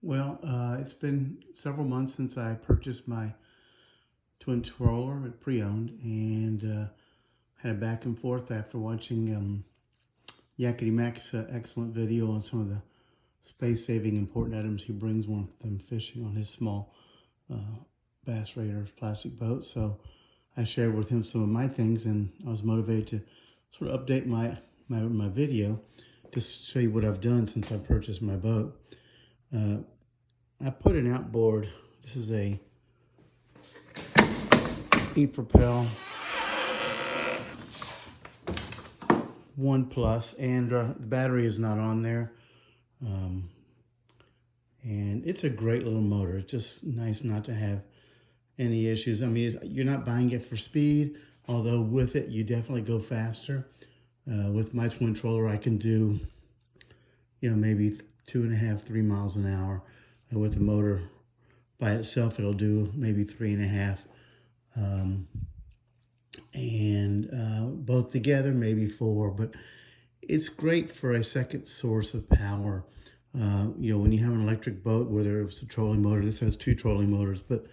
It's been several months since I purchased my twin stroller pre-owned and had a back and forth after watching Yakety Mac's excellent video on some of the space-saving important items he brings when them fishing on his small uh, Bass Raiders plastic boat. So I shared with him some of my things, and I was motivated to sort of update my video to show you what I've done since I purchased my boat. I put an outboard. This is a E-Propel 1 Plus, and the battery is not on there. And it's a great little motor. It's just nice not to have any issues. I mean, you're not buying it for speed, although with it, you definitely go faster. With my twin troller, I can do, maybe 2.5, 3 miles an hour. And with the motor by itself, it'll do maybe 3.5. Both together, maybe 4. But it's great for a second source of power. When you have an electric boat, whether it's a trolling motor, this has 2 trolling motors, but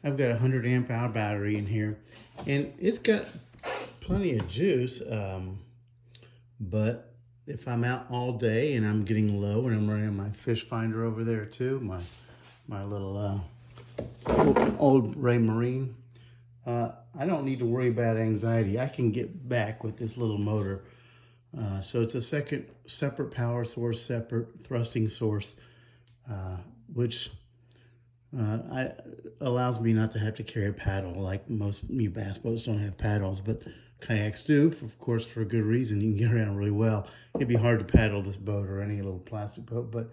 I've got a 100 amp hour battery in here, and it's got plenty of juice. But if I'm out all day and I'm getting low, and I'm running my fish finder over there too, my little old Raymarine, I don't need to worry about anxiety. I can get back with this little motor. So it's a separate power source, separate thrusting source, which allows me not to have to carry a paddle like most new bass boats don't have paddles, but kayaks do, of course, for a good reason. You can get around really well. It'd be hard to paddle this boat or any little plastic boat, but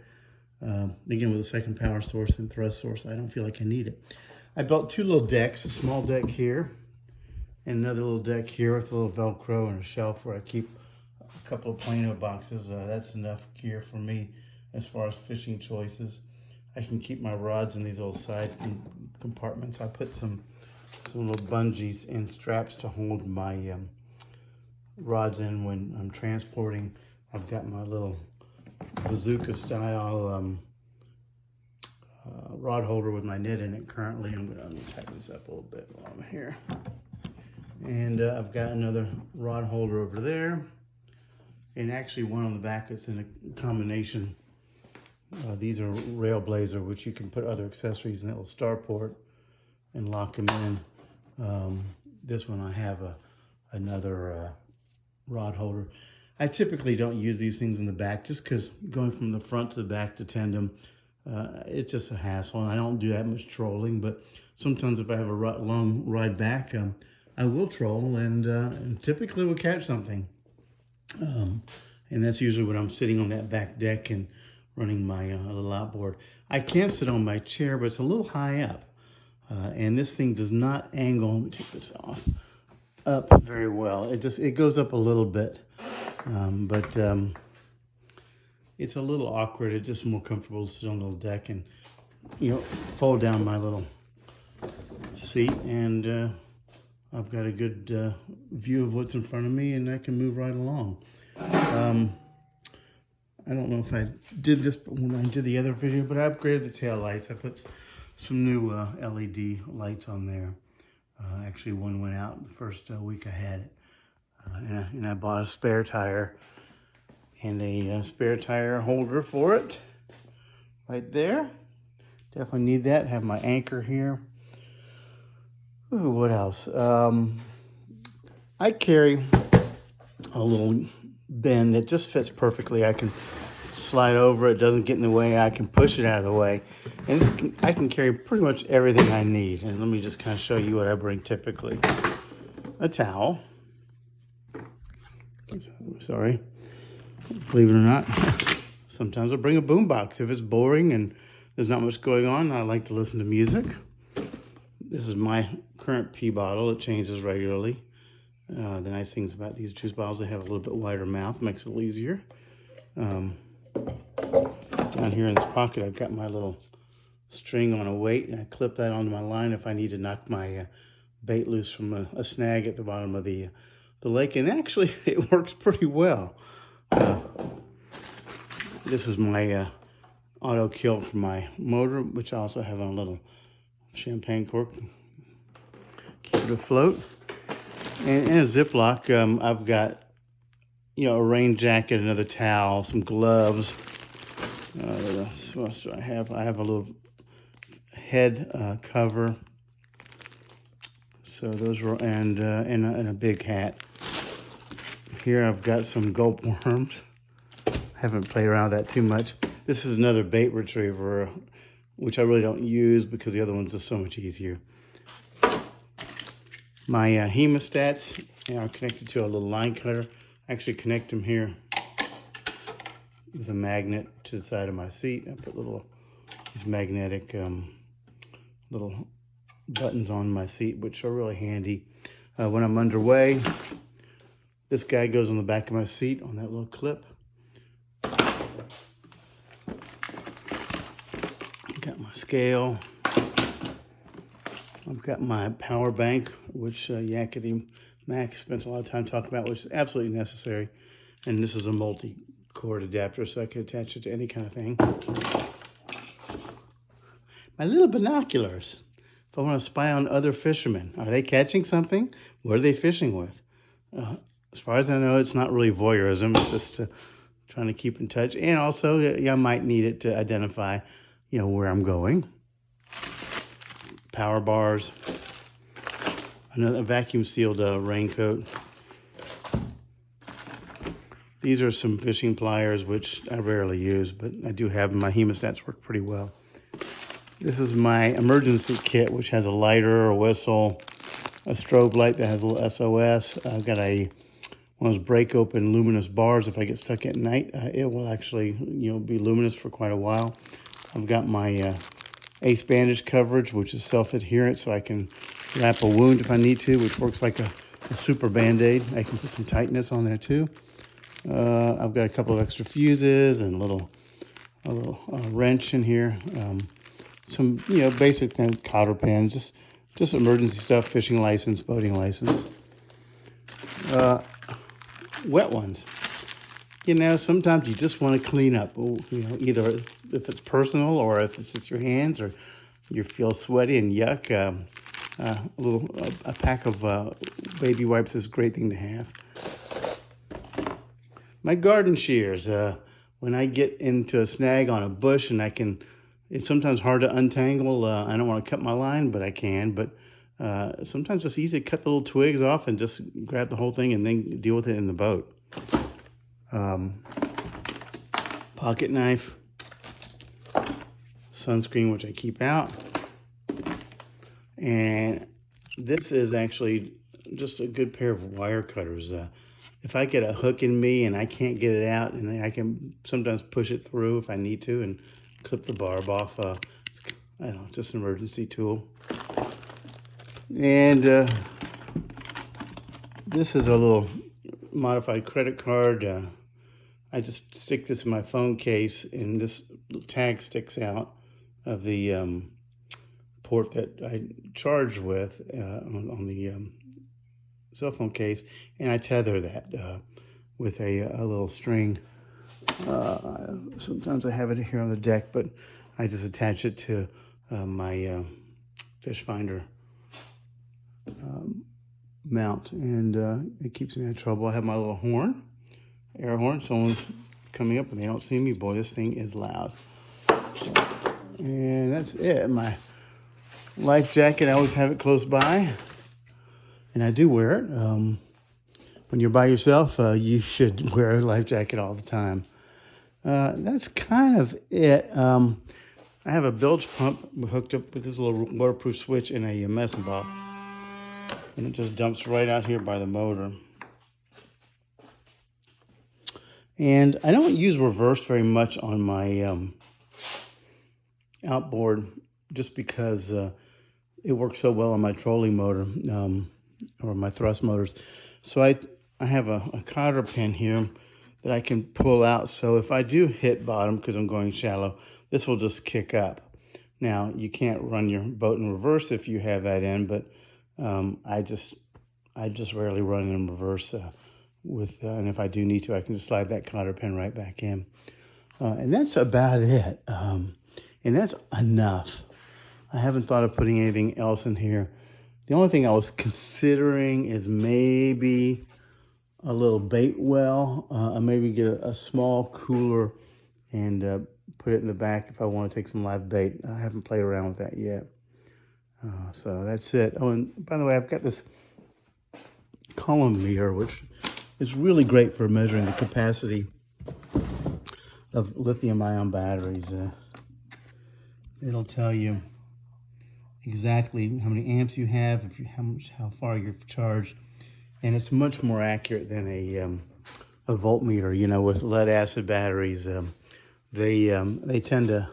again, with a second power source and thrust source, I don't feel like I need it. I built 2 little decks, a small deck here and another little deck here with a little Velcro and a shelf where I keep a couple of Plano boxes. That's enough gear for me as far as fishing choices. I can keep my rods in these little side compartments. I put some little bungees and straps to hold my rods in when I'm transporting. I've got my little bazooka style rod holder with my net in it currently. I'm going to tighten this up a little bit while I'm here. And I've got another rod holder over there. And actually one on the back that's in a combination. These are Railblazer, which you can put other accessories in that little starport and lock them in. This one I have another rod holder. I typically don't use these things in the back just because going from the front to the back to tandem, it's just a hassle, and I don't do that much trolling. But sometimes if I have a long ride back, I will troll, and typically will catch something. And that's usually when I'm sitting on that back deck and running my little outboard. I can sit on my chair, but it's a little high up. And this thing does not angle, let me take this off, up very well. It goes up a little bit, but it's a little awkward. It's just more comfortable to sit on the little deck and, fold down my little seat, and I've got a good view of what's in front of me, and I can move right along. I don't know if I did this when I did the other video, but I upgraded the tail lights. I put some new LED lights on there. Actually, one went out the first week I had it. And I bought a spare tire and a spare tire holder for it. Right there. Definitely need that. Have my anchor here. Ooh, what else? I carry a little bin that just fits perfectly. I can slide over, it doesn't get in the way, I can push it out of the way. And I can carry pretty much everything I need. And let me just kind of show you what I bring typically. A towel. Sorry. Believe it or not, sometimes I bring a boombox. If it's boring and there's not much going on, I like to listen to music. This is my current pee bottle. It changes regularly. The nice things about these juice bottles, they have a little bit wider mouth, makes it a little easier. Down here in this pocket, I've got my little string on a weight, and I clip that onto my line if I need to knock my bait loose from a snag at the bottom of the lake. And actually, it works pretty well. This is my auto kill for my motor, which I also have on a little champagne cork. Keep it afloat. And in a Ziploc, I've got, you know, a rain jacket, another towel, some gloves. What else do I have? I have a little head cover. So those were, and a big hat. Here I've got some gulp worms. Haven't played around with that too much. This is another bait retriever, which I really don't use because the other ones are so much easier. My hemostats are connected to a little line cutter. I actually connect them here with a magnet to the side of my seat. I put these magnetic little buttons on my seat, which are really handy. When I'm underway, this guy goes on the back of my seat on that little clip. Got my scale. I've got my power bank, which Yakety Mac spends a lot of time talking about, which is absolutely necessary. And this is a multi-cord adapter, so I can attach it to any kind of thing. My little binoculars. If I want to spy on other fishermen, are they catching something? What are they fishing with? As far as I know, it's not really voyeurism. It's just trying to keep in touch. And also, I might need it to identify, you know, where I'm going. Power bars. Another vacuum sealed raincoat. These are some fishing pliers, which I rarely use, but I do have them. My hemostats work pretty well. This is my emergency kit, which has a lighter, a whistle, a strobe light that has a little SOS. I've got one of those break open luminous bars. If I get stuck at night, it will actually, you know, be luminous for quite a while. I've got my ACE bandage coverage, which is self-adherent, so I can wrap a wound if I need to, which works like a super Band-Aid. I can put some tightness on there too. I've got a couple of extra fuses and a little wrench in here. Some, you know, basic cotter pins, just emergency stuff, fishing license, boating license. Wet ones. You know, sometimes you just want to clean up, you know, either if it's personal or if it's just your hands or you feel sweaty and yuck. A pack of baby wipes is a great thing to have. My garden shears. When I get into a snag on a bush and it's sometimes hard to untangle. I don't want to cut my line, but I can. But sometimes it's easy to cut the little twigs off and just grab the whole thing and then deal with it in the boat. Pocket knife, sunscreen, which I keep out. And this is actually just a good pair of wire cutters. If I get a hook in me and I can't get it out, and I can sometimes push it through if I need to and clip the barb off. I don't know, just an emergency tool. And this is a little modified credit card. I just stick this in my phone case, and this tag sticks out of the port that I charge with on the cell phone case, and I tether that with a little string. Sometimes I have it here on the deck, but I just attach it to my fish finder mount, and it keeps me out of trouble. I have my little horn, air horn. Someone's coming up and they don't see me. Boy, this thing is loud. And that's it. My life jacket, I always have it close by, and I do wear it. When you're by yourself, you should wear a life jacket all the time. That's kind of it. I have a bilge pump hooked up with this little waterproof switch in a medicine ball, and it just dumps right out here by the motor. And I don't use reverse very much on my outboard, just because it works so well on my trolling motor or my thrust motors. So I have a cotter pin here that I can pull out. So if I do hit bottom because I'm going shallow, this will just kick up. Now, you can't run your boat in reverse if you have that in, but I just rarely run in reverse and if I do need to, I can just slide that cotter pin right back in. And that's about it. And that's enough. I haven't thought of putting anything else in here. The only thing I was considering is maybe a little bait well. Maybe get a small cooler and put it in the back if I want to take some live bait. I haven't played around with that yet. So that's it. Oh, and by the way, I've got this column meter, which is really great for measuring the capacity of lithium-ion batteries. It'll tell you exactly how many amps you have, how far you're charged, and it's much more accurate than a voltmeter. You know, with lead acid batteries, they tend to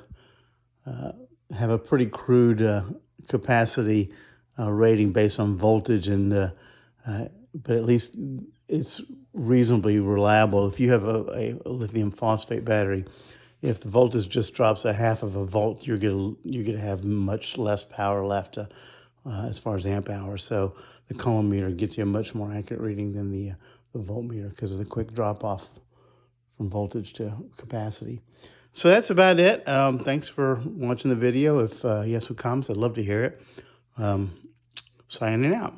have a pretty crude capacity rating based on voltage, and but at least it's reasonably reliable. If you have a lithium phosphate battery, if the voltage just drops a half of a volt, you're gonna have much less power left as far as amp hours. So the column meter gets you a much more accurate reading than the voltmeter because of the quick drop off from voltage to capacity. So that's about it. Thanks for watching the video. If you have some comments, I'd love to hear it. Signing out.